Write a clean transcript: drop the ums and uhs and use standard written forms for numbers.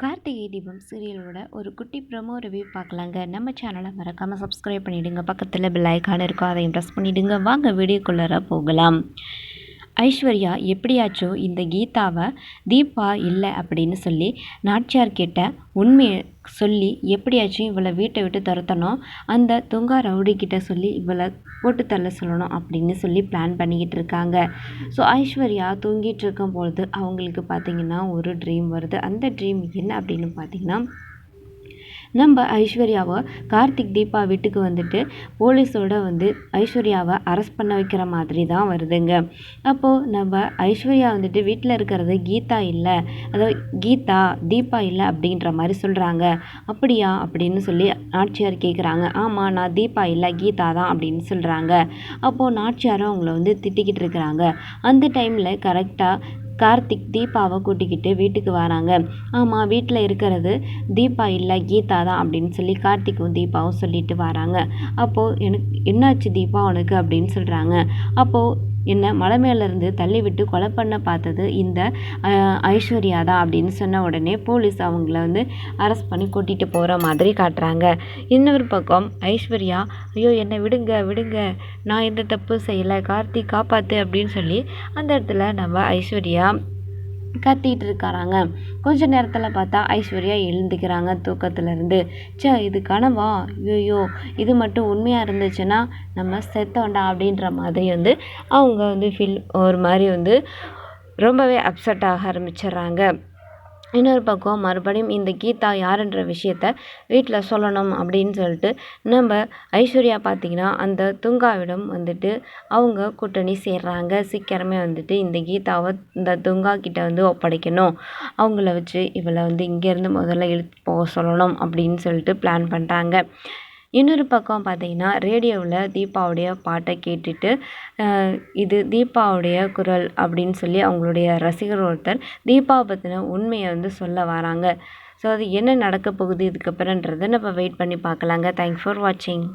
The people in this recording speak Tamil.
கார்த்திகை தீபம் சீரியலோட ஒரு குட்டி ப்ரோமோ ரிவ்யூ பார்க்கலாங்க. நம்ம சேனலை மறக்காமல் சப்ஸ்கிரைப் பண்ணிவிடுங்க. பக்கத்தில் பெல் ஐக்கான் இருக்கும், அதையும் ப்ரெஸ் பண்ணிவிடுங்க. வாங்க வீடியோக்குள்ளார போகலாம். ஐஸ்வர்யா எப்படியாச்சும் இந்த கீதாவை தீபா இல்லை அப்படின்னு சொல்லி நாச்சியார்கிட்ட உண்மையை சொல்லி எப்படியாச்சும் இவளை வீட்டை விட்டு துரத்தணும், அந்த துங்கா ரவுடிக்கிட்ட சொல்லி இவளை போட்டு தள்ள சொல்லணும் அப்படின்னு சொல்லி பிளான் பண்ணிக்கிட்டு இருக்காங்க. ஸோ ஐஸ்வர்யா தூங்கிட்டு இருக்கும்பொழுது அவங்களுக்கு பார்த்திங்கன்னா ஒரு ட்ரீம் வருது. அந்த ட்ரீம் என்ன அப்படின்னு பார்த்திங்கன்னா, நம்ம ஐஸ்வர்யாவை கார்த்திக் தீபா வீட்டுக்கு வந்துட்டு போலீஸோட ஐஸ்வர்யாவை அரெஸ்ட் பண்ண வைக்கிற மாதிரி தான் வருதுங்க. அப்போது நம்ம ஐஸ்வர்யா வீட்டில் இருக்கிறது கீதா இல்லை, அதாவது கீதா தீபா இல்லை அப்படின்ற மாதிரி சொல்கிறாங்க. அப்படியா அப்படின்னு சொல்லி நாச்சியார் கேட்குறாங்க. ஆமாம், நான் தீபா இல்லை கீதா தான் அப்படின்னு சொல்கிறாங்க. அப்போது நாச்சியாரும் அவங்கள திட்டிக்கிட்டு இருக்கிறாங்க. அந்த டைமில் கரெக்டாக கார்த்திக் தீபாவை கூட்டிக்கிட்டு வீட்டுக்கு வராங்க. ஆமாம், வீட்டில் இருக்கிறது தீபா இல்லை கீதா தான் அப்படின்னு சொல்லி கார்த்திக்கும் தீபாவும் சொல்லிட்டு வராங்க. அப்போது என்னாச்சு தீபா உனக்கு அப்படின்னு சொல்கிறாங்க. அப்போது என்ன மலை மேலேருந்து தள்ளி விட்டு கொலை பண்ண பார்த்தது இந்த ஐஸ்வர்யா தான் அப்படின்னு சொன்ன உடனே போலீஸ் அவங்கள அரெஸ்ட் பண்ணி கூட்டிகிட்டு போகிற மாதிரி காட்டுறாங்க. இன்னொரு பக்கம் ஐஸ்வர்யா, ஐயோ என்னை விடுங்க விடுங்க, நான் எந்த தப்பு செய்யலை, கார்த்திக் காப்பாற்று அப்படின்னு சொல்லி அந்த இடத்துல நம்ம ஐஸ்வர்யா கத்திட்டு இருக்காராங்க. கொஞ்ச நேரத்தில் பார்த்தா ஐஸ்வர்யா எழுந்துக்கிறாங்க தூக்கத்துலேருந்து. இது கனவா, ஐயோ இது மட்டும் உண்மையாக இருந்துச்சுன்னா நம்ம செத்தோண்டா அப்படின்ற மாதிரி அவங்க ஃபீல் ஒரு மாதிரி ரொம்பவே அப்செட் ஆக ஆரம்பிச்சிடுறாங்க. இன்னொரு பக்கம் மறுபடியும் இந்த கீதா யாருன்ற விஷயத்த வீட்டில் சொல்லணும் அப்படின்னு சொல்லிட்டு நம்ம ஐஸ்வர்யா பார்த்திங்கன்னா அந்த துங்காவிடம் அவங்க கூட்டணி சேர்றாங்க. சீக்கிரமே இந்த கீதாவை இந்த துங்கா கிட்ட ஒப்படைக்கணும், அவங்கள வச்சு இவளை இங்கேருந்து முதல்ல இழுத்து போக சொல்லணும் அப்படின்னு சொல்லிட்டு பிளான் பண்ணுறாங்க. இன்னொரு பக்கம் பார்த்திங்கன்னா ரேடியோவில் தீபாவுடைய பாட்டை கேட்டுட்டு இது தீபாவுடைய குரல் அப்படின்னு சொல்லி அவங்களுடைய ரசிகர் ஒருத்தர் தீபாவை பற்றின உண்மையை சொல்ல வராங்க. ஸோ அது என்ன நடக்க போகுது இதுக்கப்புறன்றதை நம்ம வெயிட் பண்ணி பார்க்கலாங்க. தேங்க்ஸ் ஃபார் வாட்சிங்.